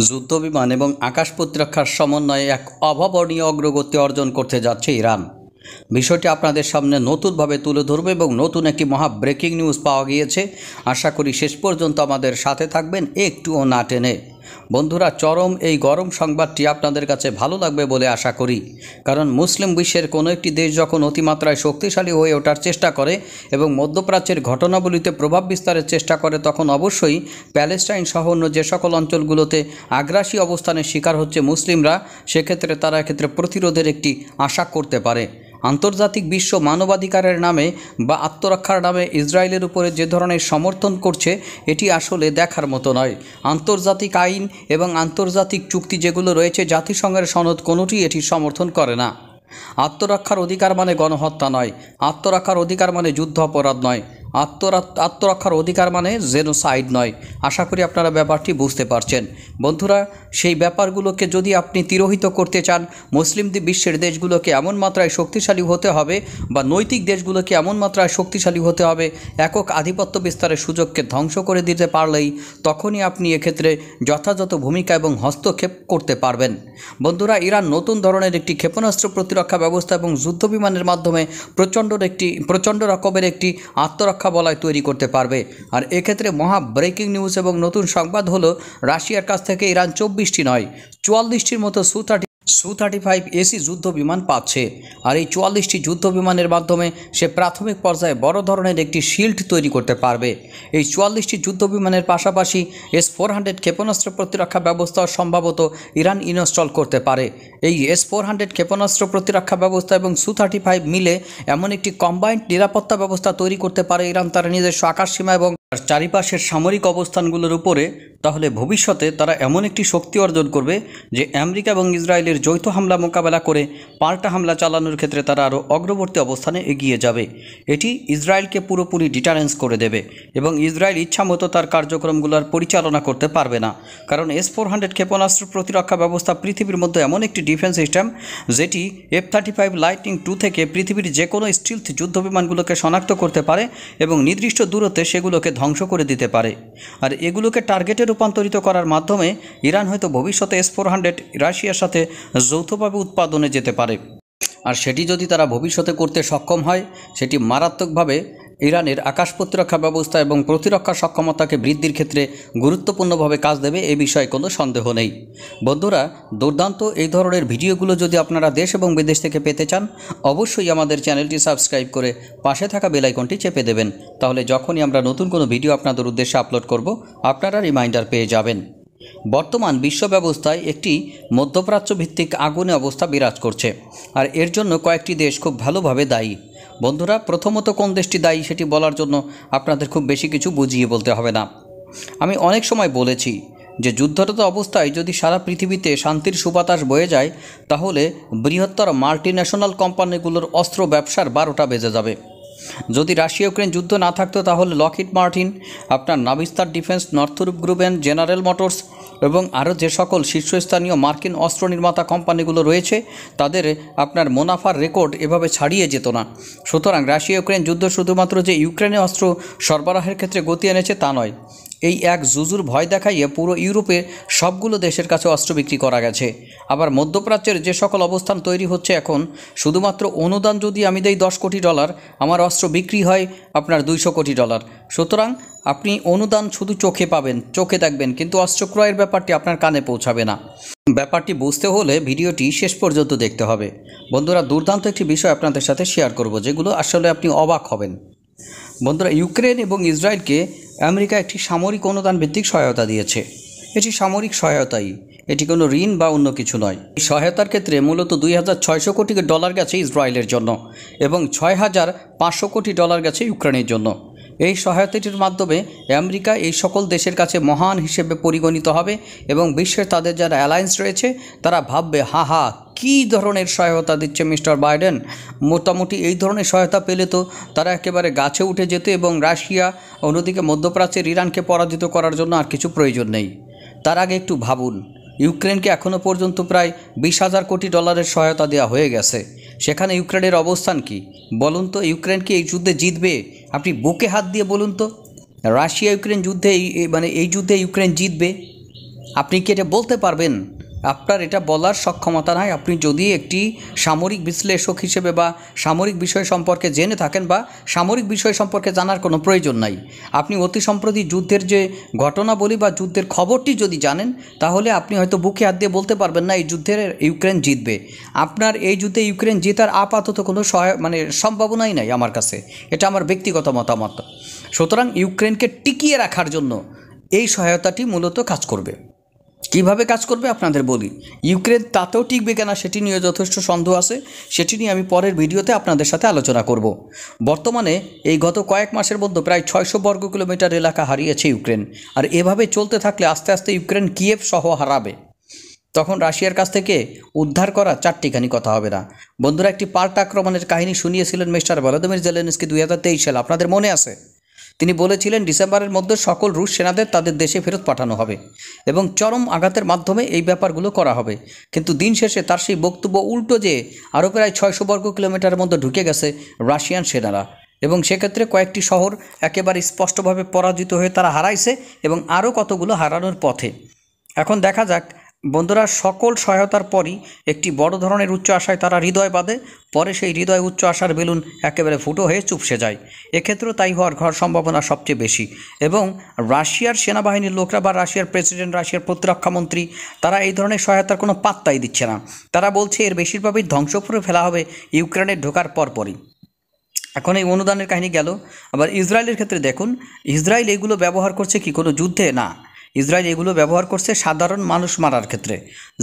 যুদ্ধবিমান এবং আকাশ প্রতিরক্ষার সমন্বয়ে এক অভাবনীয় অগ্রগতি অর্জন করতে যাচ্ছে ইরান। বিষয়টি আপনাদের সামনে নতুনভাবে তুলে ধরবে এবং নতুন একটি মহা ব্রেকিং নিউজ পাওয়া গিয়েছে। আশা করি শেষ পর্যন্ত আমাদের সাথে থাকবেন, একটুও না টেনে। বন্ধুরা, চরম এই গরম সংবাদটি আপনাদের কাছে ভালো লাগবে বলে আশা করি, কারণ মুসলিম বিশ্বের কোনো একটি দেশ যখন অতিমাত্রায় শক্তিশালী হয়ে ওঠার চেষ্টা করে এবং মধ্যপ্রাচ্যের ঘটনাবলিতে প্রভাব বিস্তারের চেষ্টা করে, তখন অবশ্যই প্যালেস্টাইন সহ অন্য যে সকল অঞ্চলগুলোতে আগ্রাসী অবস্থানের শিকার হচ্ছে মুসলিমরা, সেক্ষেত্রে তারা এক্ষেত্রে প্রতিরোধের একটি আশা করতে পারে। আন্তর্জাতিক বিশ্ব মানবাধিকারের নামে বা আত্মরক্ষার নামে ইসরায়েলের উপরে যে ধরনের সমর্থন করছে, এটি আসলে দেখার মতো নয়। আন্তর্জাতিক আইন এবং আন্তর্জাতিক চুক্তি যেগুলো রয়েছে, জাতিসংঘের সনদ কোনোটি এটি সমর্থন করে না। আত্মরক্ষার অধিকার মানে গণহত্যা নয়, আত্মরক্ষার অধিকার মানে যুদ্ধ অপরাধ নয়, আত্মরক্ষার অধিকার মানে জেনোসাইড নয়। আশা করি আপনারা ব্যাপারটি বুঝতে পারছেন। বন্ধুরা, সেই ব্যাপারগুলোকে যদি আপনি তিরোহিত করতে চান, মুসলিম বিশ্বের দেশগুলোকে এমন মাত্রায় শক্তিশালী হতে হবে বা নৈতিক দেশগুলোকে এমন মাত্রায় শক্তিশালী হতে হবে, একক আধিপত্য বিস্তারের সুযোগকে ধ্বংস করে দিতে পারলেই তখনই আপনি এক্ষেত্রে যথাযথ ভূমিকা এবং হস্তক্ষেপ করতে পারবেন। বন্ধুরা, ইরান নতুন ধরনের একটি ক্ষেপণাস্ত্র প্রতিরক্ষা ব্যবস্থা এবং যুদ্ধবিমানের মাধ্যমে প্রচণ্ড রকমের একটি আত্মরক্ষা বলয় তৈরি করতে পারবে। আর এক্ষেত্রে মহা ব্রেকিং নিউজ এবং নতুন সংবাদ হলো, রাশিয়ার কাছ থেকে ইরান 24টি নয় 44টির মতো সু-35 এসি যুদ্ধ বিমান পাচ্ছে। আর এই 44টি যুদ্ধ বিমানের মাধ্যমে সে প্রাথমিক পর্যায়ে বড় ধরনের একটি শিল্ড তৈরি করতে পারবে। এই 44টি যুদ্ধ বিমানের পাশাপাশি S-400 ক্ষেপণাস্ত্র প্রতিরক্ষা ব্যবস্থাও সম্ভবত ইরান ইনস্টল করতে পারে। এই S-400 ক্ষেপণাস্ত্র প্রতিরক্ষা ব্যবস্থা এবং সু-35 মিলে এমন একটি কম্বাইন্ড নিরাপত্তা ব্যবস্থা তৈরি করতে পারে ইরান তার নিজস্ব আকাশসীমা এবং চারিপাশের সামরিক অবস্থানগুলোর উপরে। তাহলে ভবিষ্যতে তারা এমন একটি শক্তি অর্জন করবে যে আমেরিকা এবং ইসরায়েলের যৌথ হামলা মোকাবেলা করে পাল্টা হামলা চালানোর ক্ষেত্রে তারা আরও অগ্রবর্তী অবস্থানে এগিয়ে যাবে। এটি ইসরায়েলকে পুরোপুরি ডিটারেন্স করে দেবে এবং ইসরায়েল ইচ্ছামতো তার কার্যক্রমগুলোর পরিচালনা করতে পারবে না। কারণ S-400 ক্ষেপণাস্ত্র প্রতিরক্ষা ব্যবস্থা পৃথিবীর মধ্যে এমন একটি ডিফেন্স সিস্টেম যেটি F-35 লাইটনিং 2 থেকে পৃথিবীর যে কোনো স্টিলথ যুদ্ধবিমানগুলোকে শনাক্ত করতে পারে এবং নির্দিষ্ট দূরত্বে সেগুলোকে ধ্বংস করে দিতে পারে। আর এগুলোকে টার্গেটে রূপান্তরিত করার মাধ্যমে ইরান হয়তো ভবিষ্যতে S-400 রাশিয়ার সাথে যৌথভাবে উৎপাদনে যেতে পারে। আর সেটি যদি তারা ভবিষ্যতে করতে সক্ষম হয়, সেটি মারাত্মকভাবে ইরানের আকাশ প্রতিরক্ষা ব্যবস্থা এবং প্রতিরক্ষা সক্ষমতাকে বৃদ্ধির ক্ষেত্রে গুরুত্বপূর্ণভাবে কাজ দেবে, এ বিষয়ে কোনো সন্দেহ নেই। বন্ধুরা, দুর্দান্ত এই ধরনের ভিডিওগুলো যদি আপনারা দেশ এবং বিদেশ থেকে পেতে চান, অবশ্যই আমাদের চ্যানেলটি সাবস্ক্রাইব করে পাশে থাকা বেল আইকনটি চেপে দেবেন। তাহলে যখনই আমরা নতুন কোনো ভিডিও আপনাদের উদ্দেশ্যে আপলোড করব, আপনারা রিমাইন্ডার পেয়ে যাবেন। বর্তমান বিশ্ব ব্যবস্থায় একটি মধ্যপ্রাচ্য ভিত্তিক আগুনে অবস্থা বিরাজ করছে, আর এর জন্য কয়েকটি দেশ খুব ভালোভাবে দায়ী। বন্ধুরা, প্রথমত কোন দেশটি দায়ী সেটি বলার জন্য আপনাদের খুব বেশি কিছু বুঝিয়ে বলতে হবে না। আমি অনেক সময় বলেছি যে যুদ্ধরত অবস্থায় যদি সারা পৃথিবীতে শান্তির সুবাতাস বয়ে যায়, তাহলে বৃহত্তর মাল্টিন্যাশনাল কোম্পানিগুলোর অস্ত্র ব্যবসার 12টা বেজে যাবে। যদি রাশিয়া ইউক্রেন যুদ্ধ না থাকতো, তাহলে লকহিড মার্টিন, আপনার নাভিস্তার ডিফেন্স, নর্থরূপ গ্রুপেন, জেনারেল মোটরস এবং আরও যে সকল শীর্ষস্থানীয় মার্কিন অস্ত্র নির্মাতা কোম্পানিগুলো রয়েছে, তাদের আপনার মুনাফার রেকর্ড এভাবে ছাড়িয়ে যেত না। সুতরাং রাশিয়া ইউক্রেন যুদ্ধ শুধুমাত্র যে ইউক্রেনে অস্ত্র সরবরাহের ক্ষেত্রে গতি এনেছে তা নয়, এই এক জুজুর ভয় দেখাইয়ে পুরো ইউরোপে সবগুলো দেশের কাছে অস্ত্র বিক্রি করা গেছে। আবার মধ্যপ্রাচ্যের যে সকল অবস্থান তৈরি হচ্ছে এখন, শুধুমাত্র অনুদান যদি আমি দেই $10 কোটি, আমার অস্ত্র বিক্রি হয় আপনার $200 কোটি। সুতরাং আপনি অনুদান শুধু চোখে পাবেন, চোখে দেখবেন, কিন্তু অস্ত্র ক্রয়ের ব্যাপারটি আপনার কানে পৌঁছাবে না। ব্যাপারটি বুঝতে হলে ভিডিওটি শেষ পর্যন্ত দেখতে হবে। বন্ধুরা, দুর্দান্ত একটি বিষয় আপনাদের সাথে শেয়ার করব, যেগুলো আসলে আপনি অবাক হবেন। বন্ধুরা, ইউক্রেন এবং ইসরায়েলকে আমেরিকা একটি সামরিক অনুদান ভিত্তিক সহায়তা দিয়েছে। এটি সামরিক সহায়তাই, এটি কোনো ঋণ বা অন্য কিছু নয়। এই সহায়তার ক্ষেত্রে মূলত $2,600 কোটি গেছে ইসরায়েলের জন্য এবং $6,500 কোটি গেছে ইউক্রেনের জন্য। এই সহায়তাটির মাধ্যমে আমেরিকা এই সকল দেশের কাছে মহান হিসেবে পরিগণিত হবে এবং বিশ্বের তাদের যারা অ্যালায়েন্স রয়েছে তারা ভাববে, হা কী ধরনের সহায়তা দিচ্ছে মিস্টার বাইডেন। মোটামুটি এই ধরনের সহায়তা পেলে তো তারা একেবারে গাছে উঠে যেত এবং রাশিয়া, অন্যদিকে মধ্যপ্রাচ্যের ইরানকে পরাজিত করার জন্য আর কিছু প্রয়োজন নেই। তার আগে একটু ভাবুন, ইউক্রেনকে এখনও পর্যন্ত প্রায় $20,000 কোটি সহায়তা দেওয়া হয়ে গেছে। সেখানে ইউক্রেনের অবস্থান কি বলুন তো? ইউক্রেন কি এই যুদ্ধে জিতবে? আপনি বুকে হাত দিয়ে বলুন তো, রাশিয়া ইউক্রেন যুদ্ধে এই যুদ্ধে ইউক্রেন জিতবে? আপনি কি এটা বলতে পারবেন? আপনার এটা বলার সক্ষমতা নাই। আপনি যদি একটি সামরিক বিশ্লেষক হিসেবে বা সামরিক বিষয় সম্পর্কে জেনে থাকেন বা সামরিক বিষয় সম্পর্কে জানার কোনো প্রয়োজন নাই। আপনি অতি সম্প্রতি যুদ্ধের যে ঘটনাবলী বা যুদ্ধের খবরটি যদি জানেন, তাহলে আপনি হয়তো বুকে হাত দিয়ে বলতে পারবেন না এই যুদ্ধের ইউক্রেন জিতবে। আপনার এই যুদ্ধে ইউক্রেন জেতার আপাতত কোনো সম্ভাবনাই নাই আমার কাছে। এটা আমার ব্যক্তিগত মতামত। সুতরাং ইউক্রেনকে টিকিয়ে রাখার জন্য এই সহায়তাটি মূলত কাজ করবে। কিভাবে কাজ করবে আপনাদের বলি। ইউক্রেন তাতেও টিকবে কিনা সেটি নিয়ে যথেষ্ট সন্দেহ আছে। সেটি নিয়ে আমি পরের ভিডিওতে আপনাদের সাথে আলোচনা করব। বর্তমানে এই গত কয়েক মাসের মধ্যে প্রায় 600 বর্গ কিলোমিটার এলাকা হারিয়েছে ইউক্রেন। আর এভাবে চলতে থাকলে আস্তে আস্তে ইউক্রেন কিয়েভ সহ হারাবে। তখন রাশিয়ার কাছ থেকে উদ্ধার করা চারটিখানি কথা হবে না। বন্ধুরা, একটি পাল্টা আক্রমণের কাহিনী শুনিয়েছিলেন মিস্টার ভলোদিমির জেলেনস্কি 2023 সালে, আপনাদের মনে আছে? তিনি বলেছিলেন ডিসেম্বরের মধ্যে সকল রুশ সেনাদের তাদের দেশে ফেরত পাঠানো হবে এবং চরম আঘাতের মাধ্যমে এই ব্যাপারগুলো করা হবে। কিন্তু দিন শেষে তার সেই বক্তব্য উল্টো যে আরও প্রায় 600 বর্গ কিলোমিটারের মধ্যে ঢুকে গেছে রাশিয়ান সেনারা এবং সেক্ষেত্রে কয়েকটি শহর একেবারে স্পষ্টভাবে পরাজিত হয়ে তারা হারাইছে এবং আরও কতগুলো হারানোর পথে। এখন দেখা যাক বন্ধুরা, সকল সহায়তার পরই একটি বড় ধরনের উচ্চ আশায় তারা হৃদয় বাঁধে, পরে সেই হৃদয় উচ্চ আশার বেলুন একেবারে ফুটো হয়ে চুপসে যায়। এক্ষেত্রেও তাই হওয়ার সম্ভাবনা সবচেয়ে বেশি। এবং রাশিয়ার সেনাবাহিনীর লোকরা বা রাশিয়ার প্রেসিডেন্ট, রাশিয়ার প্রতিরক্ষামন্ত্রী, তারা এই ধরনের সহায়তার কোনো পাত্তাই দিচ্ছে না। তারা বলছে এর বেশিরভাগই ধ্বংস করে ফেলা হবে ইউক্রেনের ঢোকার পরপরই। এখন এই অনুদানের কাহিনী গেল। আবার ইসরায়েলের ক্ষেত্রে দেখুন, ইসরায়েল এগুলো ব্যবহার করছে কি কোনো যুদ্ধে? না, ইসরায়েল এগুলো ব্যবহার করছে সাধারণ মানুষ মারার ক্ষেত্রে।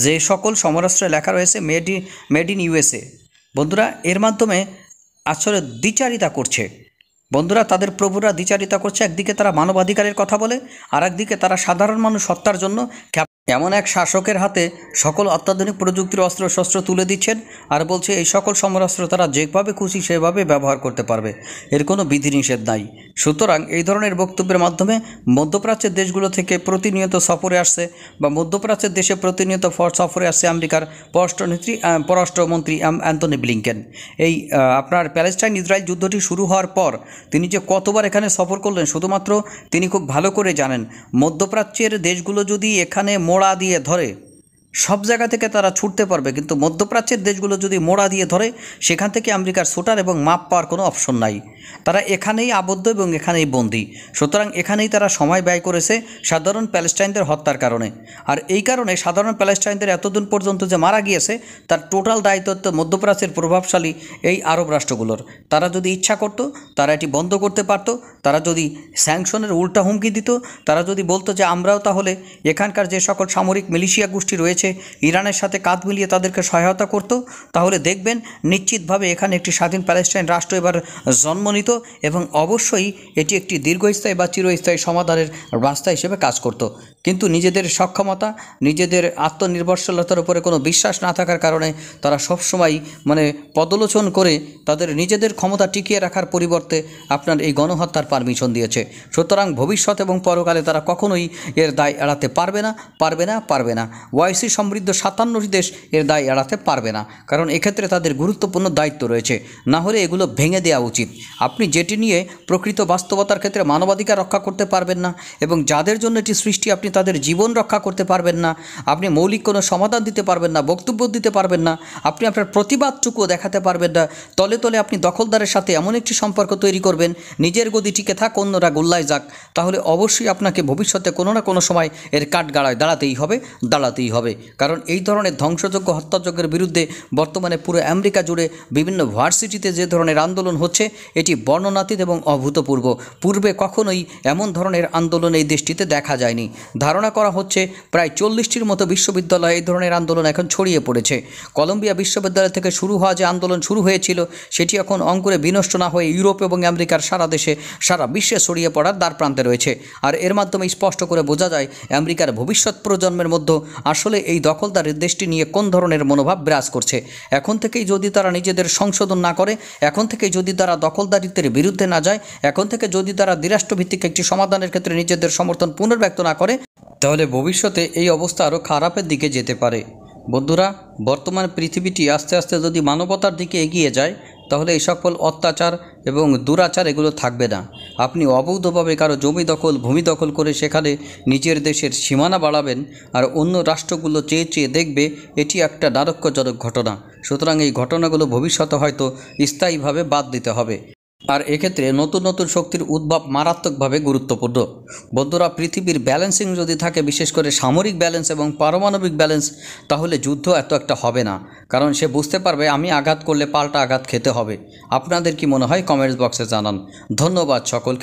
যে সকল সমরাস্ত্রে লেখা রয়েছে মেড ইন ইউএসএ, বন্ধুরা, এর মাধ্যমে আসলে দ্বিচারিতা করছে। বন্ধুরা, তাদের প্রভুরা দ্বিচারিতা করছে। একদিকে তারা মানবাধিকারের কথা বলে, আর একদিকে তারা সাধারণ মানুষ হত্যার জন্য এমন এক শাসকের হাতে সকল অত্যাধুনিক প্রযুক্তির অস্ত্রশস্ত্র তুলে দিচ্ছেন আর বলছে এই সকল সমরাস্ত্র তারা যেভাবে খুশি সেভাবে ব্যবহার করতে পারবে, এর কোনো বিধিনিষেধ নাই। সুতরাং এই ধরনের বক্তব্যের মাধ্যমে মধ্যপ্রাচ্যের দেশগুলো থেকে প্রতিনিয়ত সফরে আসছে বা মধ্যপ্রাচ্যের দেশে প্রতিনিয়ত সফরে আসছে আমেরিকার পররাষ্ট্রমন্ত্রী অ্যান্টনি ব্লিংকেন। এই আপনার প্যালেস্টাইন ইসরায়েল যুদ্ধটি শুরু হওয়ার পর তিনি যে কতবার এখানে সফর করলেন শুধুমাত্র তিনি খুব ভালো করে জানেন। মধ্যপ্রাচ্যের দেশগুলো যদি এখানে মোড়া দিয়ে ধরে, সব জায়গা থেকে তারা ছুটতে পারবে, কিন্তু মধ্যপ্রাচ্যের দেশগুলো যদি মোড়া দিয়ে ধরে সেখান থেকে আমেরিকার ছুটার এবং মাপ পাওয়ার কোনো অপশন নাই। তারা এখানেই আবদ্ধ এবং এখানেই বন্দী। সুতরাং এখানেই তারা সময় ব্যয় করেছে সাধারণ প্যালেস্টাইনদের হত্যার কারণে। আর এই কারণে সাধারণ প্যালেস্টাইনদের এতদিন পর্যন্ত যে মারা গিয়েছে তার টোটাল দায়িত্ব মধ্যপ্রাচ্যের প্রভাবশালী এই আরব রাষ্ট্রগুলোর। তারা যদি ইচ্ছা করতো তারা এটি বন্ধ করতে পারত। তারা যদি স্যাংশনের উল্টা হুমকি দিত, তারা যদি বলতো যে আমরাও তাহলে এখানকার যে সকল সামরিক মিলিশিয়া গোষ্ঠী রয়েছে ইরানের সাথে কাঁধ মিলিয়ে তাদেরকে সহায়তা করত, তাহলে দেখবেন নিশ্চিতভাবে এখানে একটি স্বাধীন প্যালেস্টাইন রাষ্ট্র এবার জন্ম নিত এবং অবশ্যই এটি একটি দীর্ঘস্থায়ী বা চিরস্থায়ী সমাধানের রাস্তা হিসেবে কাজ করত। কিন্তু নিজেদের সক্ষমতা, নিজেদের আত্মনির্ভরশীলতার উপরে কোনো বিশ্বাস না থাকার কারণে তারা সবসময় পদলোচন করে তাদের নিজেদের ক্ষমতা টিকিয়ে রাখার পরিবর্তে আপনার এই গণহত্যার পারমিশন দিয়েছে। সুতরাং ভবিষ্যৎ এবং পরকালে তারা কখনোই এর দায় এড়াতে পারবে না। ওআইসি সমৃদ্ধ 57টি দেশ এর দায় এড়াতে পারবে না, কারণ এক্ষেত্রে তাদের গুরুত্বপূর্ণ দায়িত্ব রয়েছে। না হলে এগুলো ভেঙে দেওয়া উচিত। আপনি যেটি নিয়ে প্রকৃত বাস্তবতার ক্ষেত্রে মানবাধিকার রক্ষা করতে পারবেন না এবং যাদের জন্য এটি সৃষ্টি আপনি তাদের জীবন রক্ষা করতে পারবেন না, আপনি মৌলিক কোনো সমাধান দিতে পারবেন না, বক্তব্য দিতে পারবেন না, আপনি আপনার প্রতিবাদটুকুও দেখাতে পারবেন না, তলে তলে আপনি দখলদারের সাথে এমন একটি সম্পর্ক তৈরি করবেন নিজের গদি টিকে থাক অন্যরা গোল্লায় যাক, তাহলে অবশ্যই আপনাকে ভবিষ্যতে কোনো না কোনো সময় এর কাঠগড়ায় দাঁড়াতেই হবে। কারণ এই ধরনের ধ্বংসযোগ্য হত্যাযজ্ঞের বিরুদ্ধে বর্তমানে পুরো আমেরিকা জুড়ে বিভিন্ন ভার্সিটিতে যে ধরনের আন্দোলন হচ্ছে এটি বর্ণনাতীত এবং অভূতপূর্ব। পূর্বে কখনোই এমন ধরনের আন্দোলন এই দেশটিতে দেখা যায়নি। ধারণা করা হচ্ছে প্রায় 40টির মতো বিশ্ববিদ্যালয়ে এই ধরনের আন্দোলন এখন ছড়িয়ে পড়েছে। কলম্বিয়া বিশ্ববিদ্যালয় থেকে শুরু হওয়া যে আন্দোলন শুরু হয়েছিল সেটি এখন অঙ্কুরে বিনষ্ট না হয়ে ইউরোপ এবং আমেরিকার সারা দেশে সারা বিশ্বে ছড়িয়ে পড়ার দ্বারপ্রান্তে রয়েছে। আর এর মাধ্যমে স্পষ্ট করে বোঝা যায় আমেরিকার ভবিষ্যৎ প্রজন্মের মধ্যে আসলে এই দখলদারের দেশটি নিয়ে কোন ধরনের মনোভাব বিরাজ করছে। এখন থেকেই যদি তারা নিজেদের সংশোধন না করে, এখন থেকেই যদি তারা দখলদারিত্বের বিরুদ্ধে না যায়, এখন থেকে যদি তারা দ্বিরাষ্ট্রভিত্তিক একটি সমাধানের ক্ষেত্রে নিজেদের সমর্থন পুনর্ব্যক্ত না করে, তাহলে ভবিষ্যতে এই অবস্থা আরও খারাপের দিকে যেতে পারে। বন্ধুরা, বর্তমান পৃথিবীটি আস্তে আস্তে যদি মানবতার দিকে এগিয়ে যায় তাহলে এই সকল অত্যাচার এবং দুরাচার এগুলো থাকবে না। আপনি অবৈধভাবে কারো জমি দখল, ভূমি দখল করে সেখানে নিজের দেশের সীমানা বাড়াবেন, আর অন্য রাষ্ট্রগুলো চেয়ে চেয়ে দেখবে, এটি একটা নারক্যজনক ঘটনা। সুতরাং এই ঘটনাগুলো ভবিষ্যতে হয়তো স্থায়ীভাবে বাদ দিতে হবে। আর এক্ষেত্রে নতুন নতুন শক্তির উদ্ভব মারাত্মকভাবে গুরুত্বপূর্ণ। বন্ধুরা, পৃথিবীর ব্যালেন্সিং যদি থাকে, বিশেষ করে সামরিক ব্যালেন্স এবং পারমাণবিক ব্যালেন্স, তাহলে যুদ্ধ এত একটা হবে না, কারণ সে বুঝতে পারবে আমি আঘাত করলে পাল্টা আঘাত খেতে হবে। আপনাদের কি মনে হয়? কমেন্টস বক্সে জানান। ধন্যবাদ সকলকে।